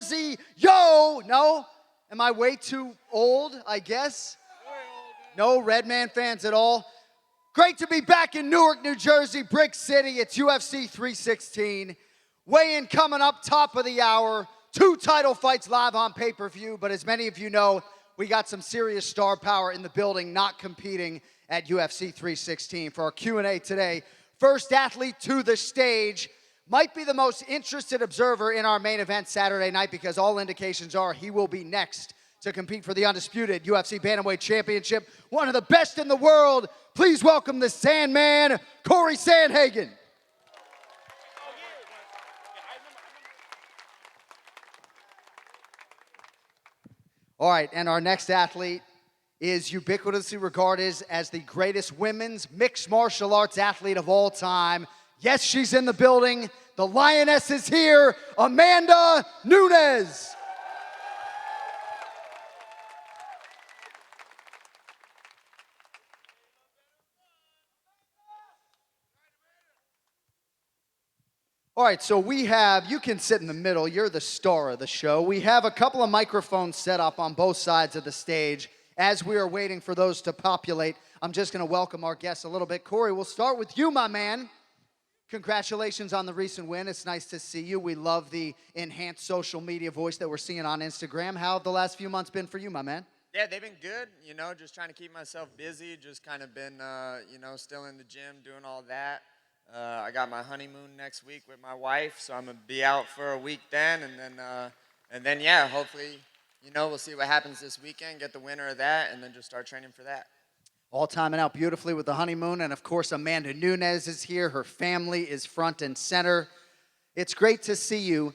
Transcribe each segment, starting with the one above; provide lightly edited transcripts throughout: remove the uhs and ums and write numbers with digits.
Jersey. Yo, no? Am I way too old, I guess? No Redman fans at all? Great to be back in Newark, New Jersey, Brick City. It's UFC 316. Weigh-in coming up, top of the hour. 2 title fights live on pay-per-view, but as many of you know, we got some serious star power in the building not competing at UFC 316. For our Q&A today, first athlete to the stage might be the most interested observer in our main event Saturday night because all indications are he will be next to compete for the undisputed UFC Bantamweight Championship. One of the best in the world. Please welcome the Sandman, Cory Sandhagen. All right, and our next athlete is ubiquitously regarded as the greatest women's mixed martial arts athlete of all time. Yes, she's in the building. The Lioness is here, Amanda Nunes. All right, so we have, you can sit in the middle, you're the star of the show. We have a couple of microphones set up on both sides of the stage. As we are waiting for those to populate, I'm just gonna welcome our guests a little bit. Cory, we'll start with you, my man. Congratulations on the recent win. It's nice to see you. We love the enhanced social media voice that we're seeing on Instagram. How have the last few months been for you, my man? Yeah, they've been good, you know, just trying to keep myself busy, just kind of been, you know, still in the gym, doing all that. I got my honeymoon next week with my wife, so I'm going to be out for a week then, and then, yeah, hopefully, you know, we'll see what happens this weekend, get the winner of that, and then just start training for that. All timing out beautifully with the honeymoon, and of course, Amanda Nunes is here. Her family is front and center. It's great to see you.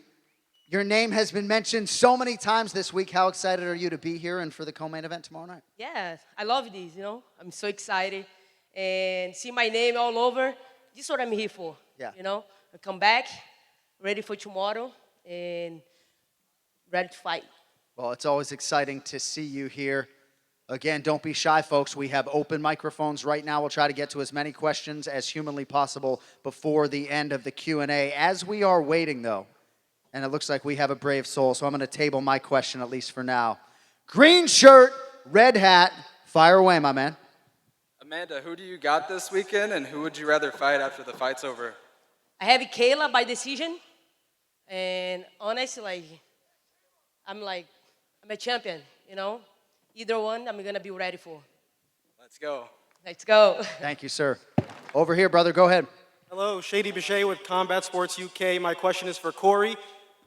Your name has been mentioned so many times this week. How excited are you to be here and for the co-main event tomorrow night? Yeah, I love this, you know. I'm so excited. And see my name all over. This is what I'm here for. Yeah. You know, I come back, ready for tomorrow, and ready to fight. Well, it's always exciting to see you here. Again, don't be shy, folks. We have open microphones right now. We'll try to get to as many questions as humanly possible before the end of the Q&A. As we are waiting, though, and it looks like we have a brave soul, so I'm going to table my question, at least for now. Green shirt, red hat, fire away, my man. Amanda, who do you got this weekend, and who would you rather fight after the fight's over? I have Kayla by decision, and honestly, I'm a champion, you know? Either one, I'm going to be ready for. Let's go. Let's go. Thank you, sir. Over here, brother, go ahead. Hello, Shady Bichet with Combat Sports UK. My question is for Cory.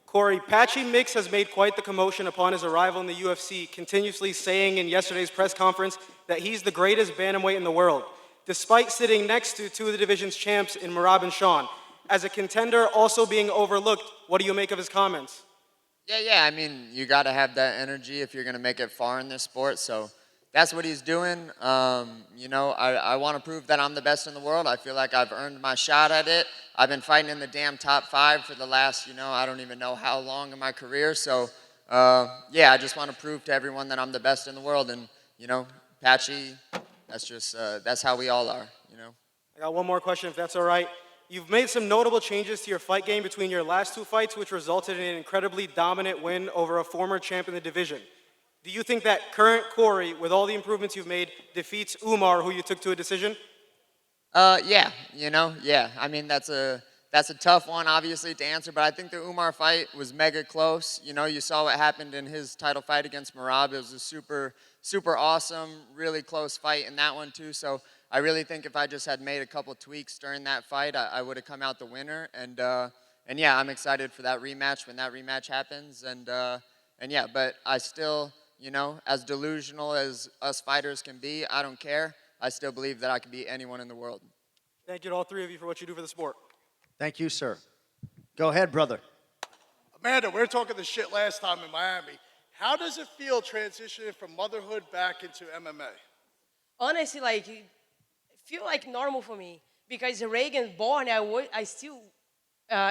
Cory, Patchy Mix has made quite the commotion upon his arrival in the UFC, continuously saying in yesterday's press conference that he's the greatest bantamweight in the world, despite sitting next to 2 of the division's champs in Merab and Sean. As a contender also being overlooked, what do you make of his comments? Yeah, I mean, you got to have that energy if you're going to make it far in this sport, so that's what he's doing. You know, I want to prove that I'm the best in the world. I feel like I've earned my shot at it. I've been fighting in the damn top 5 for the last, you know, I don't even know how long in my career. So, yeah, I just want to prove to everyone that I'm the best in the world. And, you know, Patchy, that's just, that's how we all are, you know. I got one more question, if that's all right. You've made some notable changes to your fight game between your last 2 fights, which resulted in an incredibly dominant win over a former champ in the division. Do you think that current Cory, with all the improvements you've made, defeats Umar, who you took to a decision? Yeah, you know, yeah. I mean, that's a tough one, obviously, to answer, but I think the Umar fight was mega close. You know, you saw what happened in his title fight against Merab. It was a super, super awesome, really close fight in that one, too. So I really think if I just had made a couple tweaks during that fight, I would have come out the winner. And yeah, I'm excited for that rematch when that rematch happens. And yeah, but I still, you know, as delusional as us fighters can be, I don't care. I still believe that I can beat anyone in the world. Thank you to all 3 of you for what you do for the sport. Thank you, sir. Go ahead, brother. Amanda, we were talking this shit last time in Miami. How does it feel transitioning from motherhood back into MMA? Honestly, like, it feel like normal for me because Reagan born, I still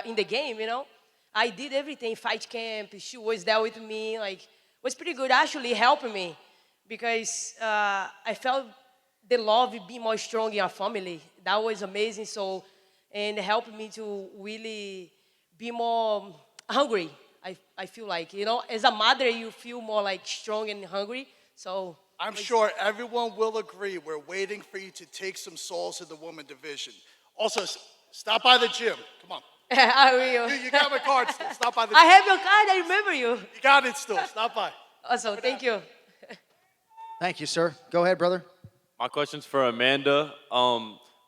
in the game, you know. I did everything, fight camp. She was there with me. Like, it was pretty good, actually helping me because I felt the love being more strong in our family. That was amazing. So, and it helped me to really be more hungry. I feel like, you know, as a mother, you feel more like strong and hungry. So I'm sure everyone will agree. We're waiting for you to take some souls in the woman division. Also, stop by the gym. Come on. I will. You got my card still. Stop by the I gym. have your card. I remember you. You got it still. Stop by. Also, thank you. Thank you, sir. Go ahead, brother. My question's for Amanda.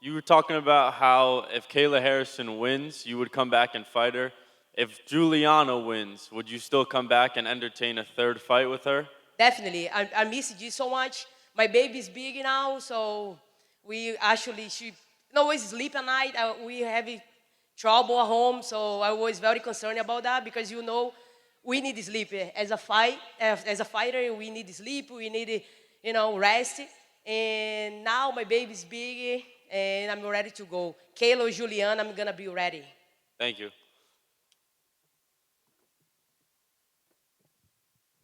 You were talking about how if Kayla Harrison wins, you would come back and fight her. If Julianna wins, would you still come back and entertain a third fight with her? Definitely. I miss you so much. My baby's big now, so she don't always sleep at night. We have trouble at home, so I was very concerned about that because, you know, we need sleep. As a fighter, we need sleep, we need, you know, rest. And now my baby's big, and I'm ready to go. Kayla or Julianna, I'm gonna be ready. Thank you.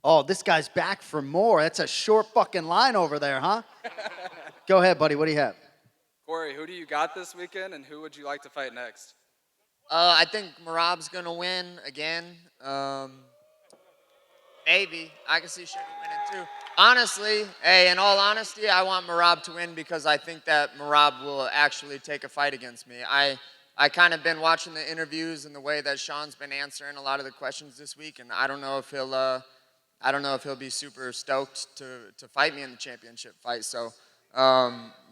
Oh, this guy's back for more. That's a short fucking line over there, huh? Go ahead, buddy. What do you have? Cory, who do you got this weekend, and who would you like to fight next? I think Merab's gonna win again. Maybe. I can see Sugar winning too. Honestly, in all honesty, I want Merab to win because I think that Merab will actually take a fight against me. I kind of been watching the interviews and the way that Sean's been answering a lot of the questions this week, and I don't know if he'll be super stoked to fight me in the championship fight. So,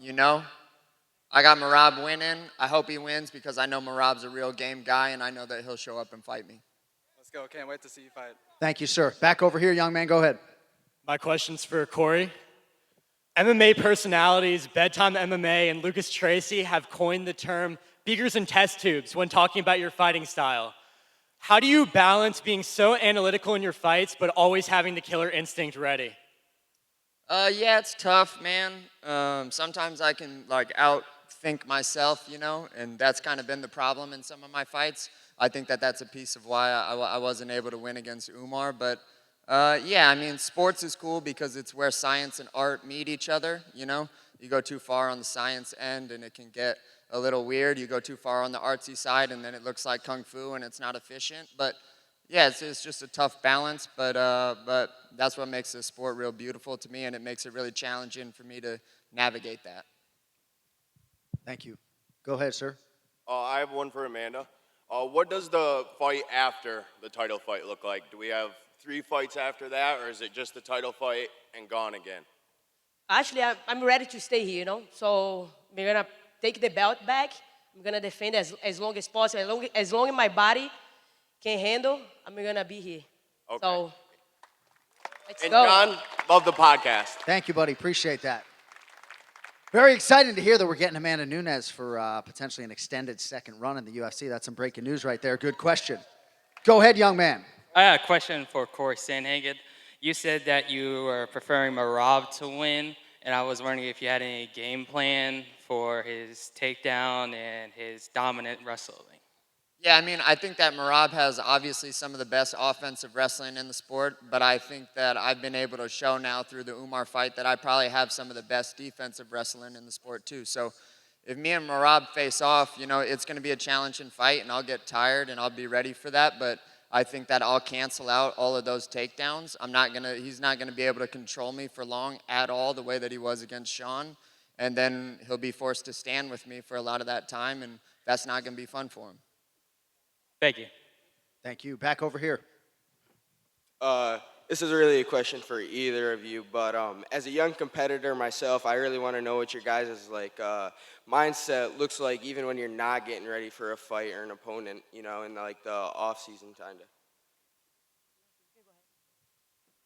you know, I got Merab winning. I hope he wins because I know Merab's a real game guy, and I know that he'll show up and fight me. Let's go. Can't wait to see you fight. Thank you, sir. Back over here, young man. Go ahead. My question's for Cory. MMA personalities, Bedtime MMA, and Lucas Tracy have coined the term beakers and test tubes when talking about your fighting style. How do you balance being so analytical in your fights but always having the killer instinct ready? Yeah, it's tough, man. Sometimes I can outthink myself, you know, and that's kind of been the problem in some of my fights. I think that that's a piece of why I wasn't able to win against Umar. But yeah, I mean, sports is cool because it's where science and art meet each other, you know. You go too far on the science end and it can get a little weird. You go too far on the artsy side and then it looks like kung fu and it's not efficient. But yeah, it's just a tough balance, but that's what makes this sport real beautiful to me, and it makes it really challenging for me to navigate that. Thank you. Go ahead, sir. I have one for Amanda. What does the fight after the title fight look like? Do we have 3 fights after that, or is it just the title fight and gone again? Actually, I'm ready to stay here, you know. So we're gonna take the belt back. I'm gonna defend as long as possible. As long as my body can handle, I'm gonna be here. Okay. So let's And go. John, love the podcast. Thank you, buddy. Appreciate that. Very exciting to hear that we're getting Amanda Nunes for potentially an extended second run in the UFC. That's some breaking news right there. Good question. Go ahead, young man. I have a question for Cory Sandhagen. You said that you were preferring Merab to win, and I was wondering if you had any game plan for his takedown and his dominant wrestling. Yeah, I mean, I think that Merab has obviously some of the best offensive wrestling in the sport, but I think that I've been able to show now through the Umar fight that I probably have some of the best defensive wrestling in the sport too. So if me and Merab face off, you know, it's going to be a challenging fight, and I'll get tired, and I'll be ready for that, but I think that I'll cancel out all of those takedowns. He's not gonna be able to control me for long at all the way that he was against Sean. And then he'll be forced to stand with me for a lot of that time, and that's not gonna be fun for him. Thank you. Thank you. Back over here. This is really a question for either of you, but as a young competitor myself, I really want to know what your guys' mindset looks like, even when you're not getting ready for a fight or an opponent, you know, in the off season kind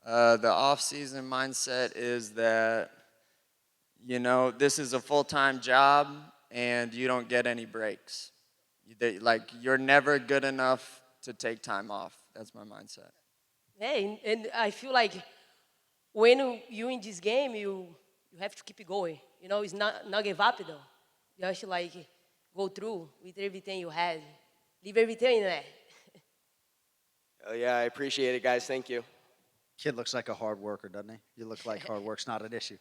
of. The off-season mindset is that, you know, this is a full-time job and you don't get any breaks. You're never good enough to take time off. That's my mindset. Hey, and I feel like when you in this game, you have to keep it going. You know, it's not give up though. You have to go through with everything you had. Leave everything in there. Oh yeah, I appreciate it, guys. Thank you. Kid looks like a hard worker, doesn't he? You look like hard work's not an issue.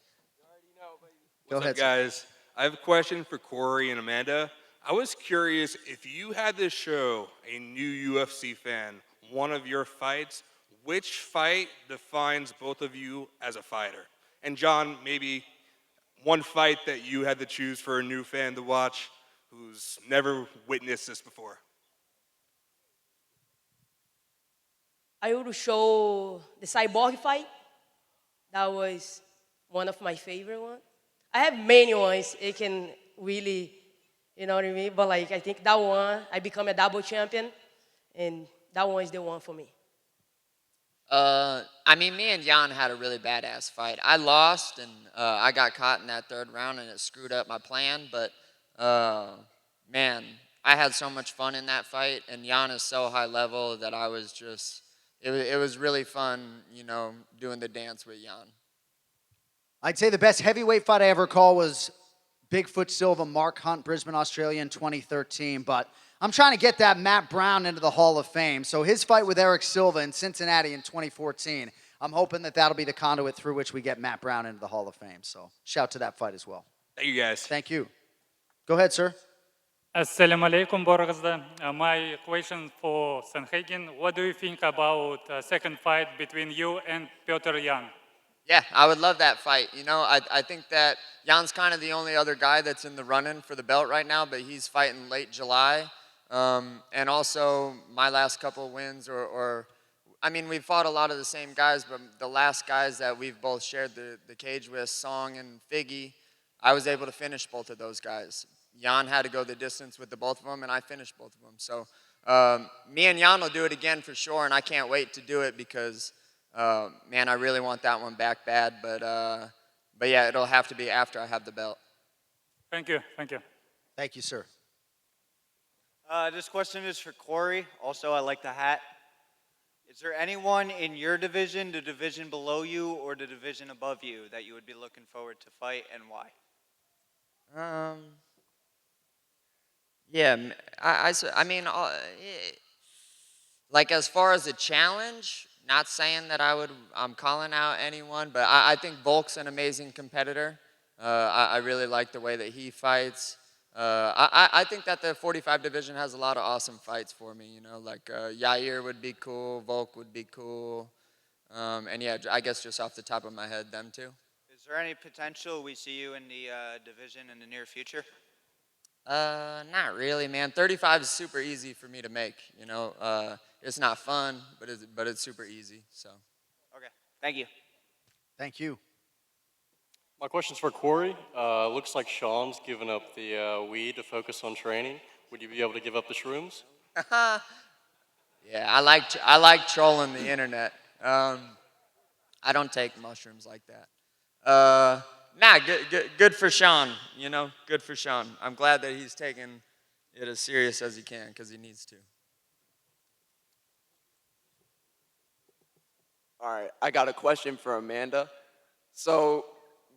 Go What's ahead, up, guys? I have a question for Cory and Amanda. I was curious if you had to show a new UFC fan one of your fights, which fight defines both of you as a fighter? And Jon, maybe one fight that you had to choose for a new fan to watch who's never witnessed this before. I would show the Cyborg fight. That was one of my favorite ones. I have many ones. It can really, you know what I mean? But like, I think that one, I become a double champion, and that one is the one for me. I mean, me and Jan had a really badass fight. I lost, and I got caught in that third round, and it screwed up my plan. But man, I had so much fun in that fight, and Jan is so high level that I was just. It was really fun, you know, doing the dance with Jan. I'd say the best heavyweight fight I ever called was Bigfoot Silva, Mark Hunt, Brisbane, Australia in 2013. But I'm trying to get that Matt Brown into the Hall of Fame. So his fight with Eric Silva in Cincinnati in 2014, I'm hoping that that'll be the conduit through which we get Matt Brown into the Hall of Fame. So shout to that fight as well. Thank you, guys. Thank you. Go ahead, sir. Assalamu alaikum, Borgazda. My question for Sandhagen. What do you think about second fight between you and Petr Yan? Yeah, I would love that fight. You know, I think that Jan's kind of the only other guy that's in the run-in for the belt right now, but he's fighting late July. And also, my last couple wins, I mean, we've fought a lot of the same guys, but the last guys that we've both shared the cage with, Song and Figgy, I was able to finish both of those guys. Jan had to go the distance with the both of them, and I finished both of them. So me and Jan will do it again for sure, and I can't wait to do it because, man, I really want that one back bad. But yeah, it'll have to be after I have the belt. Thank you. Thank you. Thank you, sir. This question is for Cory. Also, I like the hat. Is there anyone in your division, the division below you, or the division above you that you would be looking forward to fight, and why? Yeah, I mean, like as far as a challenge, not saying that I'm calling out anyone, but I think Volk's an amazing competitor. I really like the way that he fights. I think that the 45 division has a lot of awesome fights for me, you know, like Yair would be cool, Volk would be cool. And yeah, I guess just off the top of my head, them two. Is there any potential we see you in the division in the near future? Not really, man. 35 is super easy for me to make, you know. It's not fun, but it's super easy, so. Okay, thank you. Thank you. My question's for Cory. Looks like Sean's given up the weed to focus on training. Would you be able to give up the shrooms? Yeah, I like trolling the internet. I don't take mushrooms like that. Nah, good for Sean, you know, good for Sean. I'm glad that he's taking it as serious as he can because he needs to. All right, I got a question for Amanda. So,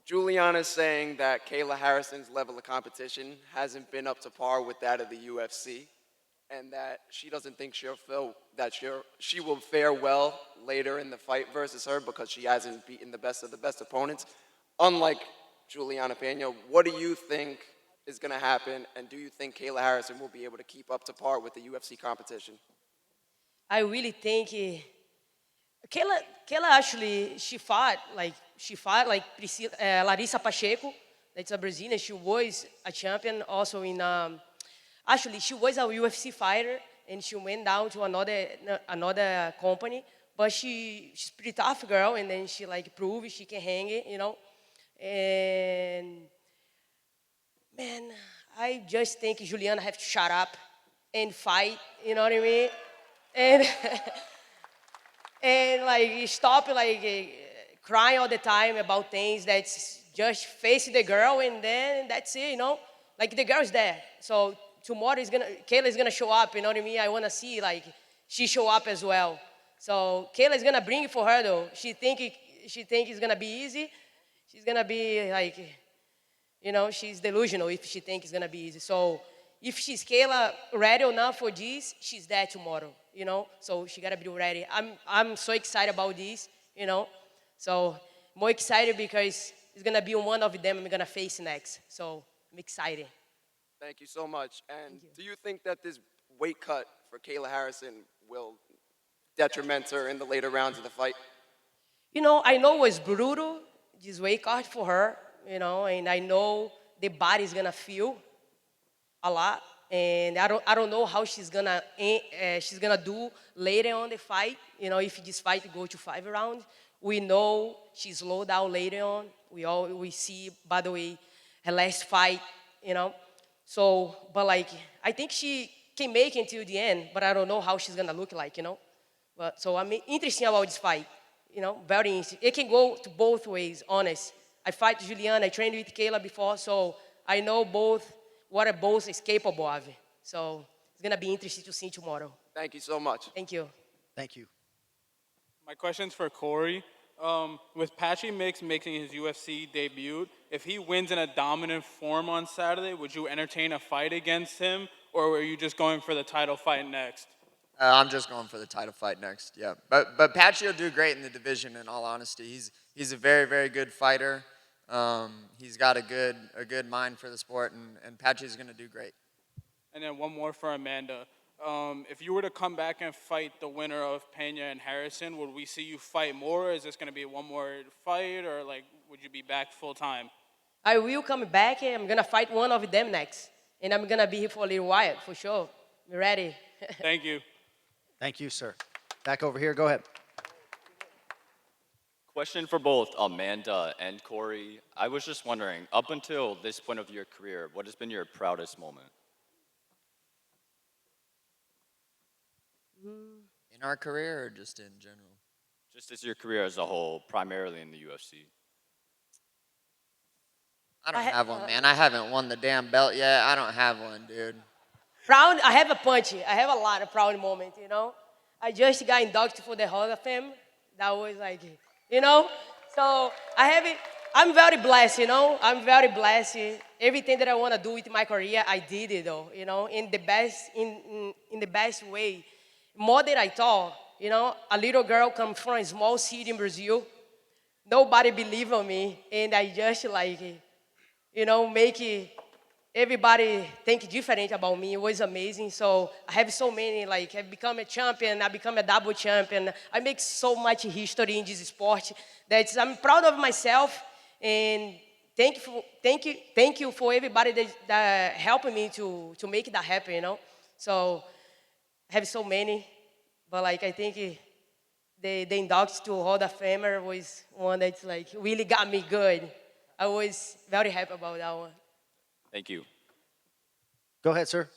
Julianna's saying that Kayla Harrison's level of competition hasn't been up to par with that of the UFC, and that she doesn't think she will fare well later in the fight versus her because she hasn't beaten the best of the best opponents. Unlike Julianna Pena, what do you think is going to happen, and do you think Kayla Harrison will be able to keep up to par with the UFC competition? I really think Kayla actually she fought like Larissa Pacheco, that's a Brazilian. She was a champion also in actually she was a UFC fighter and she went down to another company, but she's pretty tough girl, and then she like proved she can hang it, you know. And man, I just think Julianna have to shut up and fight, you know what I mean? And and like stop like crying all the time about things. That's just face the girl, and then that's it, you know. Like the girl's there, so tomorrow Kayla's gonna show up, you know what I mean? I wanna see like she show up as well. So Kayla's gonna bring it for her though. She think it's gonna be easy. She's gonna be like, you know, she's delusional if she thinks it's gonna be easy. So if she's Kayla ready enough for this, she's there tomorrow, you know. So she gotta be ready. I'm so excited about this, you know. So more excited because it's gonna be one of them I'm gonna face next. So I'm excited. Thank you so much. And do you think that this weight cut for Kayla Harrison will detriment to her in the later rounds of the fight? You know, I know it was brutal, this weight cut for her, you know, and I know the body's gonna feel a lot, and I don't know how she's gonna do later on the fight. You know, if this fight go to 5 rounds, we know she slowed down later on. We see, by the way, her last fight, you know. So, but like I think she can make it until the end, but I don't know how she's gonna look like, you know. But so I'm interested about this fight, you know, very interesting. It can go to both ways, honest. I fight Julianna, I trained with Kayla before, so I know what a both is capable of. So it's gonna be interesting to see tomorrow. Thank you so much. Thank you. Thank you. My question's for Cory. With Patchy Mix making his UFC debut, if he wins in a dominant form on Saturday, would you entertain a fight against him, or were you just going for the title fight next? I'm just going for the title fight next. Yeah, but Patchy will do great in the division. In all honesty, he's a very, very good fighter. He's got a good mind for the sport, and Patchy's going to do great. And then one more for Amanda. If you were to come back and fight the winner of Pena and Harrison, would we see you fight more? Or is this going to be one more fight, or like would you be back full time? I will come back and I'm gonna fight one of them next, and I'm gonna be here for a little while for sure. You ready? Thank you. Thank you, sir. Back over here. Go ahead. Question for both Amanda and Cory. I was just wondering, up until this point of your career, what has been your proudest moment? In our career, or just in general? Just as your career as a whole, primarily in the UFC. I don't have one, man. I haven't won the damn belt yet. I don't have one, dude. Proud, I have a punch. I have a lot of proud moments, you know. I just got inducted for the Hall of Fame. That was like, you know. So I have it. I'm very blessed, you know. I'm very blessed. Everything that I want to do with my career, I did it, though, you know, in the best way. More than I thought, you know. A little girl come from a small city in Brazil. Nobody believed in me, and I just like, you know, make everybody think different about me. It was amazing. So I have so many, like I've become a champion, I become a double champion. I make so much history in this sport that I'm proud of myself, and thank you for everybody that helped me to make that happen, you know. So I have so many, but like I think the induction to Hall of Famer was one that's like really got me good. I was very happy about that one. Thank you. Go ahead, sir.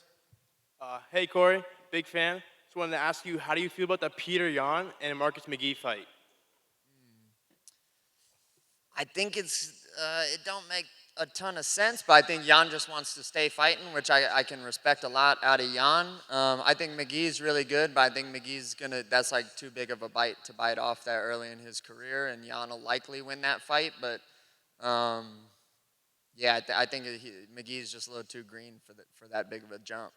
Hey, Cory, big fan. Just wanted to ask you, how do you feel about the Peter Yan and Marcus McGee fight? I think it don't make a ton of sense, but I think Jan just wants to stay fighting, which I can respect a lot out of Jan. I think McGee's really good, but I think McGee's that's like too big of a bite to bite off that early in his career, and Jan will likely win that fight, but yeah, I think McGee's just a little too green for that big of a jump.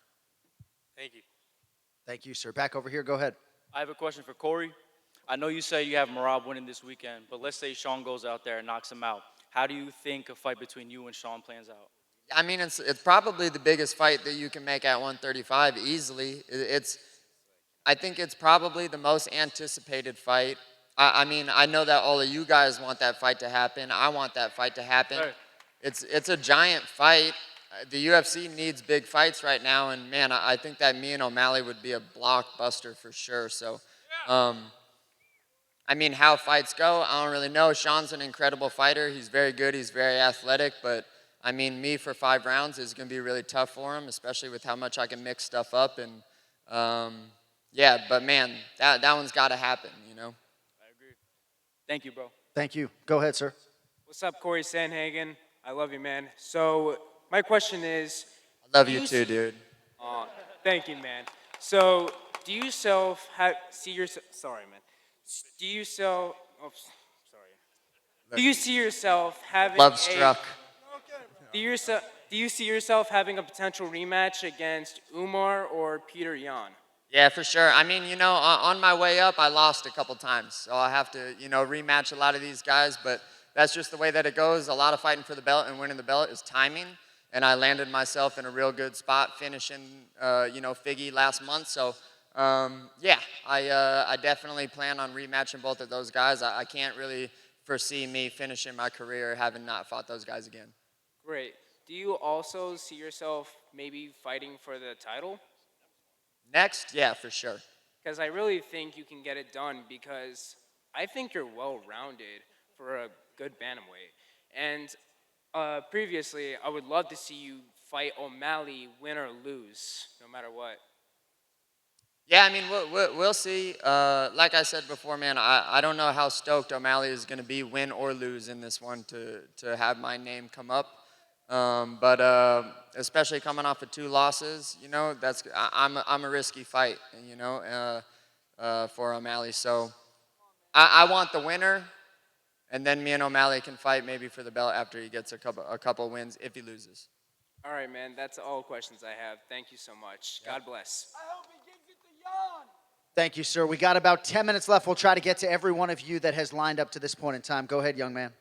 Thank you. Thank you, sir. Back over here. Go ahead. I have a question for Cory. I know you say you have Merab winning this weekend, but let's say Sean goes out there and knocks him out. How do you think a fight between you and Sean plans out? I mean, it's probably the biggest fight that you can make at 135 easily. I think it's probably the most anticipated fight. I mean, I know that all of you guys want that fight to happen. I want that fight to happen. Right. It's a giant fight. The UFC needs big fights right now, and man, I think that me and O'Malley would be a blockbuster for sure. So, I mean, how fights go, I don't really know. Sean's an incredible fighter. He's very good. He's very athletic. But, I mean, me for 5 rounds is going to be really tough for him, especially with how much I can mix stuff up. And, yeah, but, man, that one's got to happen, you know. I agree. Thank you, bro. Thank you. Go ahead, sir. What's up, Cory Sandhagen? I love you, man. So my question is... I love you too, dude. Thank you, man. So do you see yourself... Sorry, man. Do you sell... Oh, sorry. Do you see yourself having Love struck. Do you see yourself having a potential rematch against Umar or Peter Yan? Yeah, for sure. I mean, you know, on my way up, I lost a couple times. So I have to, you know, rematch a lot of these guys. But that's just the way that it goes. A lot of fighting for the belt and winning the belt is timing. And I landed myself in a real good spot finishing, you know, Figgy last month. So Yeah, I definitely plan on rematching both of those guys. I can't really foresee me finishing my career having not fought those guys again. Great. Do you also see yourself maybe fighting for the title? Next, yeah, for sure. Because I really think you can get it done because I think you're well-rounded for a good bantamweight. And previously, I would love to see you fight O'Malley, win or lose, no matter what. Yeah, I mean, we'll see. Like I said before, man, I don't know how stoked O'Malley is going to be, win or lose in this one, to have my name come up. But especially coming off of 2 losses, you know, I'm a risky fight, you know, for O'Malley. So I want the winner, and then me and O'Malley can fight maybe for the belt after he gets a couple wins if he loses. All right, man. That's all questions I have. Thank you so much. God bless. Thank you, sir. We got about 10 minutes left. We'll try to get to every one of you that has lined up to this point in time. Go ahead, young man.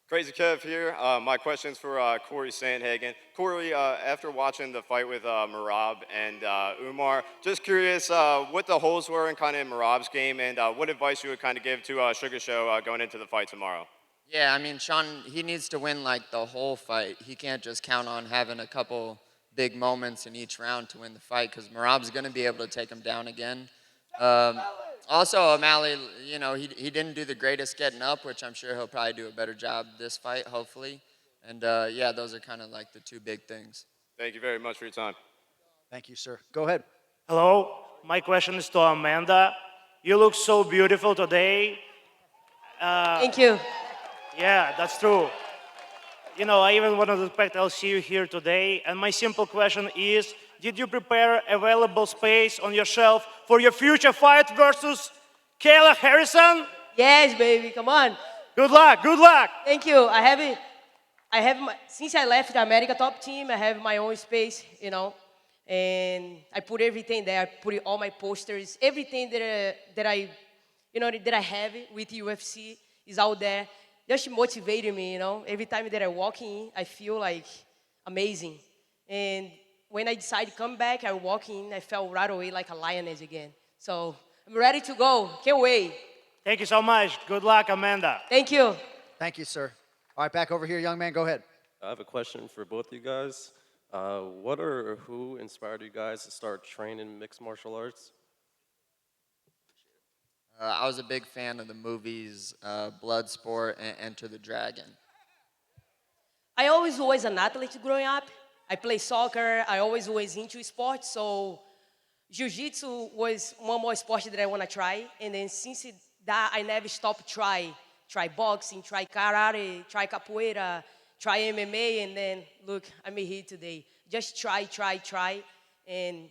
Crazy Kev here. My question's for Cory Sandhagen. Cory, after watching the fight with Merab and Umar, just curious what the holes were in kind of Merab's game and what advice you would kind of give to Sugar Show going into the fight tomorrow. Yeah, I mean, Sean, he needs to win like the whole fight. He can't just count on having a couple big moments in each round to win the fight because Merab's going to be able to take him down again. Also, O'Malley, you know, he didn't do the greatest getting up, which I'm sure he'll probably do a better job this fight, hopefully. And yeah, those are kind of like the 2 big things. Thank you very much for your time. Thank you, sir. Go ahead. Hello, my question is to Amanda. You look so beautiful today. Thank you. Yeah, that's true. You know, I even wanted to expect I'll see you here today. And my simple question is, did you prepare available space on your shelf for your future fight versus Kayla Harrison? Yes, baby. Come on. Good luck. Good luck. Thank you. Since I left the America Top Team, I have my own space, you know, and I put everything there. I put all my posters, everything that I have with UFC is out there. Just motivated me, you know. Every time that I walk in, I feel like amazing. And when I decided to come back, I walk in, I felt right away like a lioness again. So I'm ready to go. Can't wait. Thank you so much. Good luck, Amanda. Thank you. Thank you, sir. All right, back over here, young man. Go ahead. I have a question for both you guys. What or who inspired you guys to start training mixed martial arts? I was a big fan of the movies Bloodsport and Enter the Dragon. I always was an athlete growing up. I play soccer. I always was into sports. So jiu-jitsu was one more sport that I want to try. And then since that, I never stopped try boxing, try karate, try capoeira, try MMA. And then, look, I'm here today. Just try. And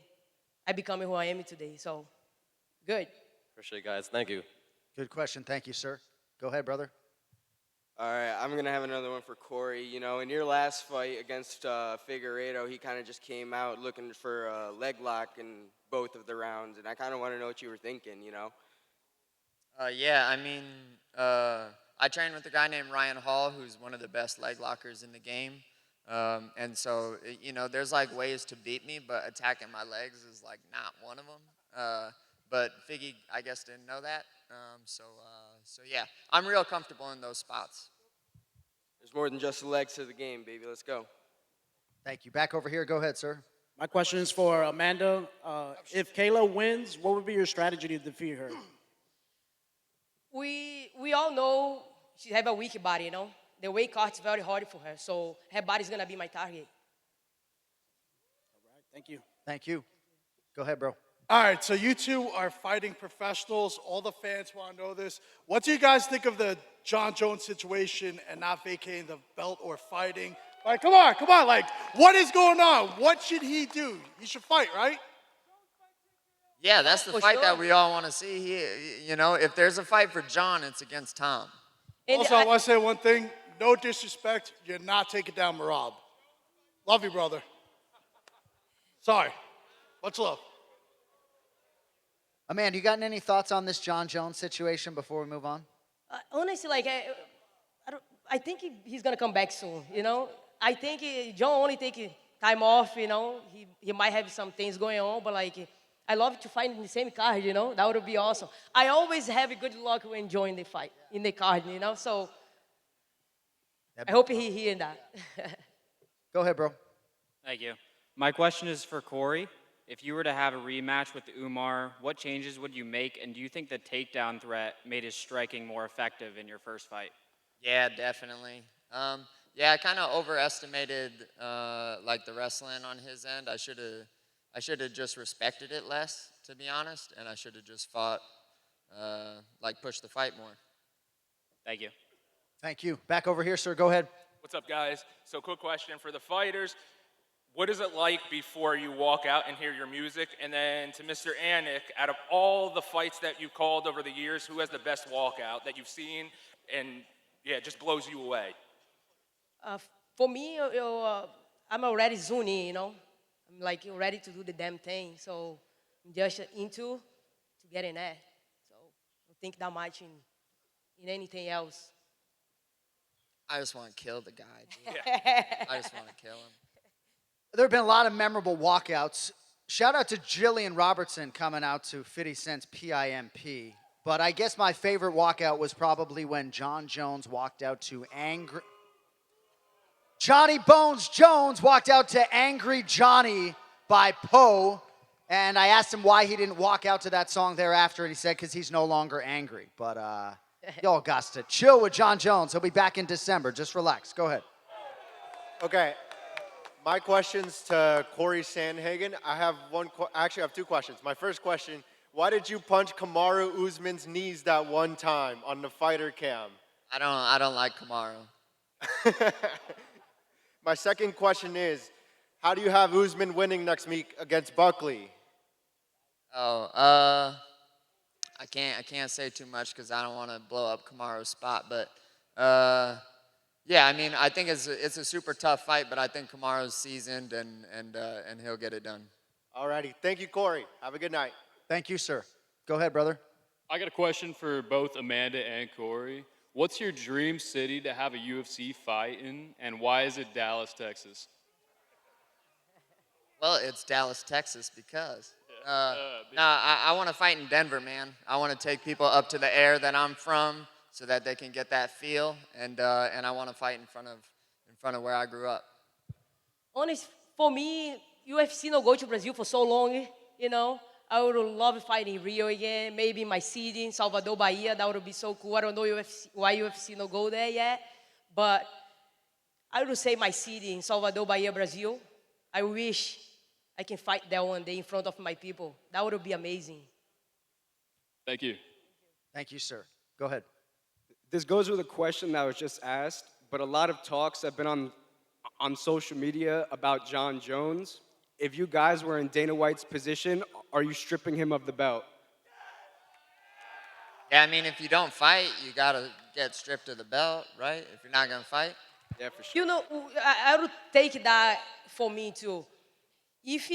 I become who I am today. So, good. Appreciate it, guys. Thank you. Good question. Thank you, sir. Go ahead, brother. All right, I'm going to have another one for Cory. You know, in your last fight against Figueiredo, he kind of just came out looking for a leg lock in both of the rounds, and I kind of want to know what you were thinking, you know? Yeah, I mean, I trained with a guy named Ryan Hall, who's one of the best leg lockers in the game. And so, you know, there's like ways to beat me, but attacking my legs is like not one of them. But Figgy, I guess, didn't know that. So yeah, I'm real comfortable in those spots. There's more than just the legs to the game, baby. Let's go. Thank you. Back over here. Go ahead, sir. My question is for Amanda. If Kayla wins, what would be your strategy to defeat her? We all know she have a weak body, you know. The weight cut is very hard for her, so her body's gonna be my target. All right, thank you. Thank you. Go ahead, bro. All right, so you two are fighting professionals. All the fans want to know this. What do you guys think of the Jon Jones situation and not vacating the belt or fighting? Like, come on. Like, what is going on? What should he do? He should fight, right? Yeah, that's the fight that we all want to see. You know, if there's a fight for Jon, it's against Tom. Also, I want to say one thing. No disrespect. You're not taking down Merab. Love you, brother. Sorry. Much love. Amanda, you got any thoughts on this Jon Jones situation before we move on? Honestly, like, I think he's gonna come back soon. You know, I think Jon only take time off. You know, he might have some things going on, but like, I love to fight in the same card, you know? That would be awesome. I always have a good luck when joining the fight, in the card, you know? So I hope he hear that. Go ahead, bro. Thank you. My question is for Cory. If you were to have a rematch with Umar, what changes would you make, and do you think the takedown threat made his striking more effective in your first fight? Yeah, definitely. Yeah, I kind of overestimated like the wrestling on his end. I should have just respected it less, to be honest, and I should have just fought, like pushed the fight more. Thank you. Thank you. Back over here, sir. Go ahead. What's up, guys? So, quick question for the fighters. What is it like before you walk out and hear your music? And then to Mr. Anik, out of all the fights that you've called over the years, who has the best walkout that you've seen and, yeah, just blows you away? For me, I'm already zoning, you know? I'm like ready to do the damn thing. So I'm just into to get in there. So I don't think that much in anything else. I just want to kill the guy, dude. I just want to kill him. There have been a lot of memorable walkouts. Shout out to Jillian Robertson coming out to 50 Cent's PIMP. But I guess my favorite walkout was probably when Jon Jones walked out to Angry... Johnny Bones Jones walked out to Angry Johnny by Poe. And I asked him why he didn't walk out to that song thereafter, and he said because he's no longer angry. But y'all got to chill with Jon Jones. He'll be back in December. Just relax. Go ahead. Okay. My question's to Cory Sandhagen. I have actually I have two questions. My first question, why did you punch Kamaru Usman's knees that one time on the fighter cam? I don't like Kamaru. My second question is, how do you have Usman winning next week against Buckley? I can't say too much because I don't want to blow up Kamaru's spot, but yeah, I mean, I think it's a super tough fight, but I think Kamaru's seasoned and he'll get it done. Alrighty, thank you, Cory. Have a good night. Thank you, sir. Go ahead, brother. I got a question for both Amanda and Cory. What's your dream city to have a UFC fight in, and why is it Dallas, Texas? Well, it's Dallas, Texas because. I want to fight in Denver, man. I want to take people up to the air that I'm from so that they can get that feel, and I want to fight in front of where I grew up. Honest, for me, UFC no go to Brazil for so long, you know. I would love fighting in Rio again, maybe in my city, in Salvador, Bahia. That would be so cool. I don't know why UFC no go there yet, but I would say my city in Salvador, Bahia, Brazil. I wish I can fight there one day in front of my people. That would be amazing. Thank you. Thank you, sir. Go ahead. This goes with a question that was just asked, but a lot of talks have been on social media about Jon Jones. If you guys were in Dana White's position, are you stripping him of the belt? Yeah, I mean, if you don't fight, you got to get stripped of the belt, right? If you're not going to fight. Yeah, for sure. You know, I would take that for me too. If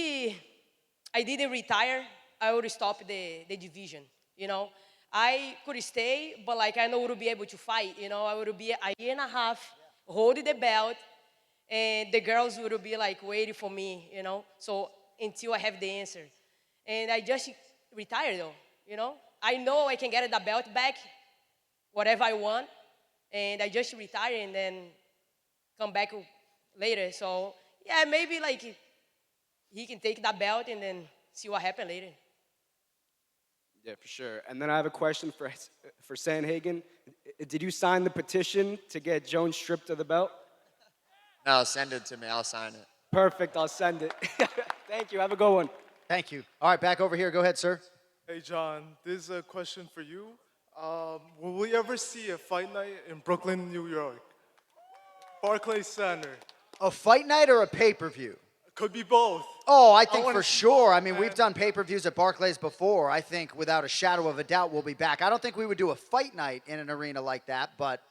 I didn't retire, I would stop the division, you know. I could stay, but like I know I would be able to fight, you know. I would be a year and a half holding the belt, and the girls would be like waiting for me, you know. So until I have the answer. And I just retired though, you know. I know I can get the belt back, whatever I want, and I just retire and then come back later. So yeah, maybe like he can take that belt and then see what happens later. Yeah, for sure. And then I have a question for Sandhagen. Did you sign the petition to get Jones stripped of the belt? No, send it to me. I'll sign it. Perfect. I'll send it. Thank you. Have a good one. Thank you. All right, back over here. Go ahead, sir. Hey, John, this is a question for you. Will we ever see a fight night in Brooklyn, New York? Barclays Center. A fight night or a pay-per-view? Could be both. Oh, I think for sure. I mean, we've done pay-per-views at Barclays before. I think without a shadow of a doubt we'll be back. I don't think we would do a fight night in an arena like that, but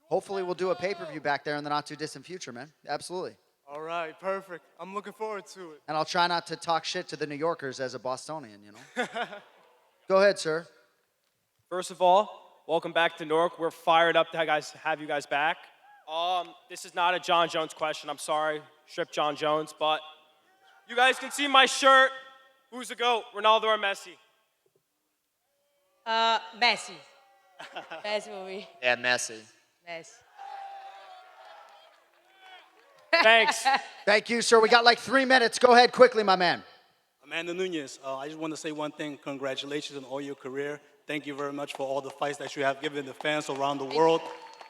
hopefully we'll do a pay-per-view back there in the not-too-distant future, man. Absolutely. All right, perfect. I'm looking forward to it. And I'll try not to talk shit to the New Yorkers as a Bostonian, you know. Go ahead, sir. First of all, welcome back to Newark. We're fired up to have you guys back. This is not a Jon Jones question. I'm sorry, strip Jon Jones, but you guys can see my shirt Who's the GOAT, Ronaldo or Messi? Messi. Messi for me. Yeah, Messi. Messi. Thanks. Thank you, sir. We got like 3 minutes. Go ahead quickly, my man. Amanda Nunes, I just want to say one thing. Congratulations on all your career. Thank you very much for all the fights that you have given the fans around the world.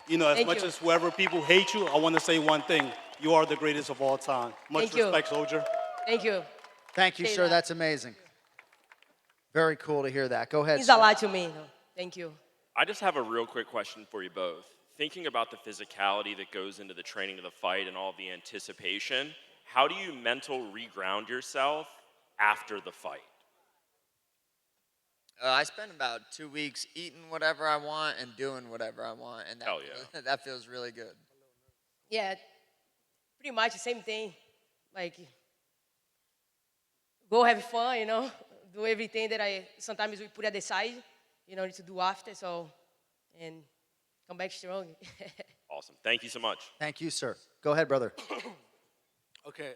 You know, as Thank much you. as whoever people hate you, I want to say one thing. You are the greatest of all time. Much Thank you. respect, soldier. Thank you. Thank you, Say sir. that. That's amazing. Very cool to hear that. Go ahead, Means a sir. lot to me. Thank you. I just have a real quick question for you both. Thinking about the physicality that goes into the training of the fight and all the anticipation, how do you mental reground yourself after the fight? I spend about 2 weeks eating whatever I want and doing whatever I want, and that, Hell yeah. that feels really good. Yeah, pretty much the same thing. Like, go have fun, you know, do everything that sometimes we put at the side, you know, to do after, so, and come back strong. Awesome. Thank you so much. Thank you, sir. Go ahead, brother. Okay,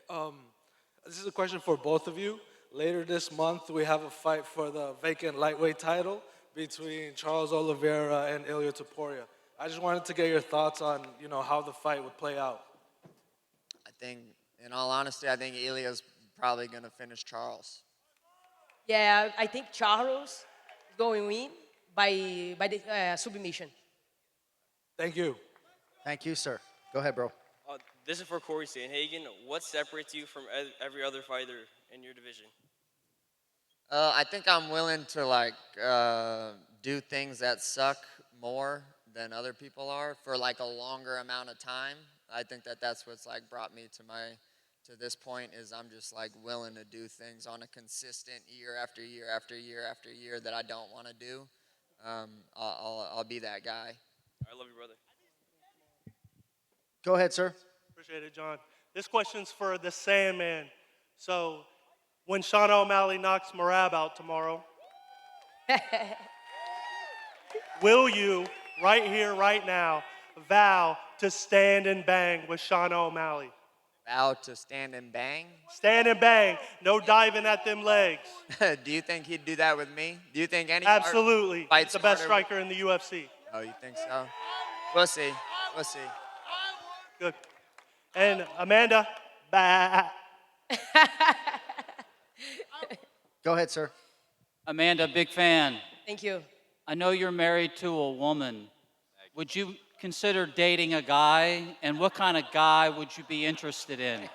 this is a question for both of you. Later this month, we have a fight for the vacant lightweight title between Charles Oliveira and Ilia Topuria. I just wanted to get your thoughts on, you know, how the fight would play out. I think, in all honesty, I think Ilia's probably going to finish Charles. Yeah, I think Charles is going to win by the submission. Thank you. Thank you, sir. Go ahead, bro. This is for Cory Sandhagen. What separates you from every other fighter in your division? I think I'm willing to do things that suck more than other people are for like a longer amount of time. I think that's what's like brought me to this point is I'm just like willing to do things on a consistent year after year after year after year that I don't want to do. I'll be that guy. I love you, brother. Go ahead, sir. Appreciate it, John. This question's for the Sandman. So, when Sean O'Malley knocks Merab out tomorrow, will you, right here, right now, vow to stand and bang with Sean O'Malley? Vow to stand and bang? Stand and bang. No diving at them legs. Do you think he'd do that with me? Do you think any Absolutely. fights He's the best harder? striker in the UFC. Oh, you think so? We'll see. We'll see. Good. And Amanda, bah. Go ahead, sir. Amanda, big fan. Thank you. I know you're married to a woman. Would you consider dating a guy? And what kind of guy would you be interested in?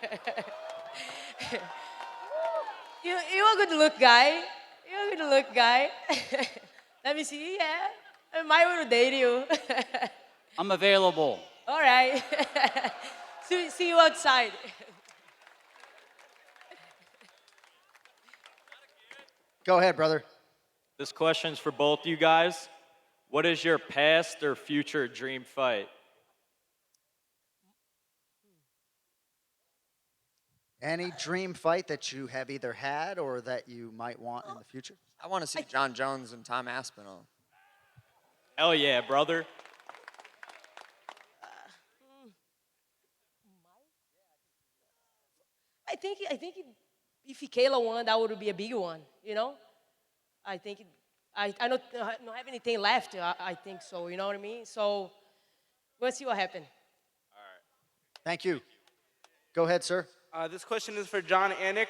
You're a good look guy. You're a good look guy. Let me see. Yeah, I might want to date you. I'm available. All right. See you outside. Go ahead, brother. This question's for both you guys. What is your past or future dream fight? Any dream fight that you have either had or that you might want in the future? I want to see John Jones and Tom Aspinall. Hell yeah, brother. I think if Kayla won, that would be a big one. You know, I think I don't have anything left. I think so. You know what I mean? So we'll see what happens. Thank you. Go ahead, sir. This question is for Jon Anik.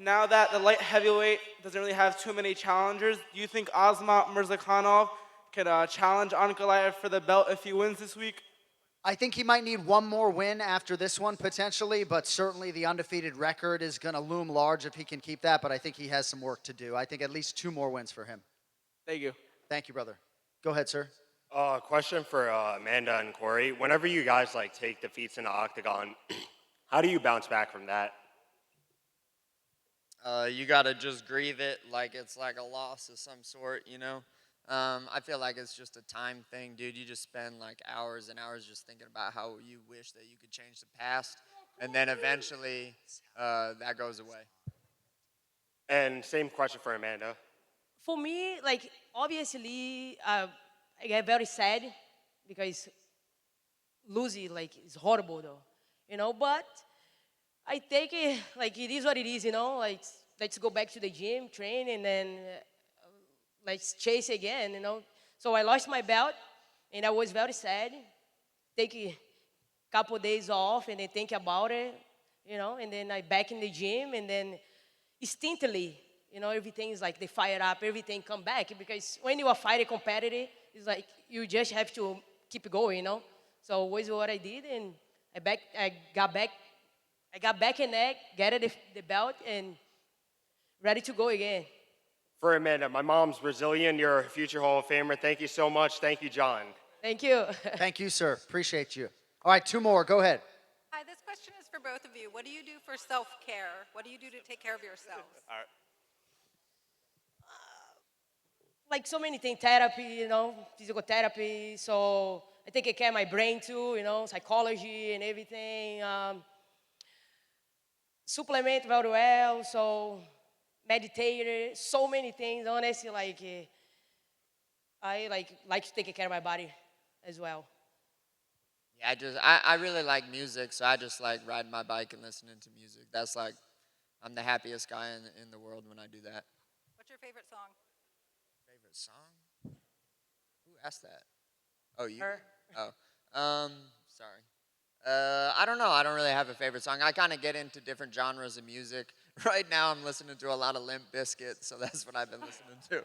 Now that the light heavyweight doesn't really have too many challengers, do you think Asmat Mirzakhanov could challenge Ankalaev for the belt if he wins this week? I think he might need one more win after this one, potentially, but certainly the undefeated record is going to loom large if he can keep that, but I think he has some work to do. I think at least 2 more wins for him. Thank you. Thank you, brother. Go ahead, sir. Question for Amanda and Cory. Whenever you guys take defeats in the octagon, how do you bounce back from that? You got to just grieve it like it's like a loss of some sort, you know? I feel like it's just a time thing, dude. You just spend like hours and hours just thinking about how you wish that you could change the past, and then eventually that goes away. And same question for Amanda. For me, like obviously, I get very sad because losing like is horrible though, you know. But I take it like it is what it is, you know. Like let's go back to the gym, train, and then let's chase again, you know. So I lost my belt, and I was very sad. Take a couple days off, and then think about it, you know, and then I back in the gym, and then instantly, you know, everything is like they fire up, everything come back, because when you are fighting competitive, it's like you just have to keep going, you know. So was what I did, and I got back in there, get the belt, and ready to go again. For Amanda, my mom's Brazilian. You're a future Hall of Famer. Thank you so much. Thank you, John. Thank you. Thank you, sir. Appreciate you. All right, 2 more. Go ahead. Hi, this question is for both of you. What do you do for self-care? What do you do to take care of yourselves? All right. Like so many things, therapy, you know, physical therapy. So I take care of my brain too, you know, psychology and everything. Supplement very well, so meditate, so many things. Honestly, I like to take care of my body as well. Yeah, I really like music, so I just like riding my bike and listening to music. That's like, I'm the happiest guy in the world when I do that. What's your favorite song? Favorite song? Who asked that? Oh, you? Her. Oh, sorry. I don't know. I don't really have a favorite song. I kind of get into different genres of music. Right now, I'm listening to a lot of Limp Bizkit, so that's what I've been listening to.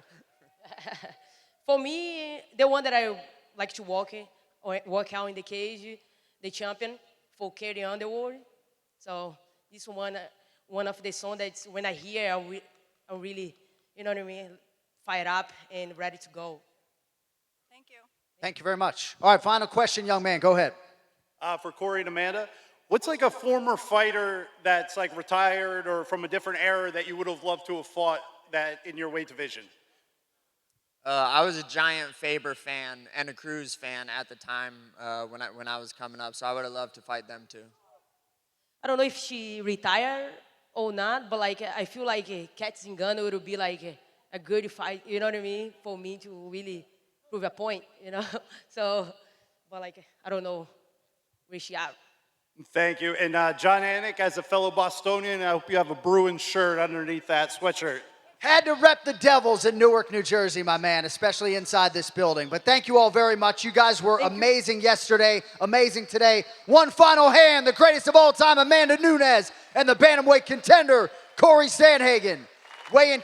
For me, the one that I like to work out in the cage, the champion for Carry Underwood. So this one of the songs that when I hear, I really, you know what I mean, fired up and ready to go. Thank you. Thank you very much. All right, final question, young man. Go ahead. For Cory and Amanda, what's like a former fighter that's like retired or from a different era that you would have loved to have fought that in your weight division? I was a giant Faber fan and a Cruz fan at the time when I was coming up, so I would have loved to fight them too. I don't know if she retired or not, but like I feel like Kat Zingano would be like a good fight, you know what I mean, for me to really prove a point, you know. So, but like I don't know where she at. Thank you. And Jon Anik, as a fellow Bostonian, I hope you have a Bruins shirt underneath that sweatshirt. Had to rep the Devils in Newark, New Jersey, my man, especially inside this building. But thank you all very much. You guys were amazing yesterday, amazing today. One final hand, the greatest of all time, Amanda Nunes, and the Bantamweight contender, Cory Sandhagen. Weigh in.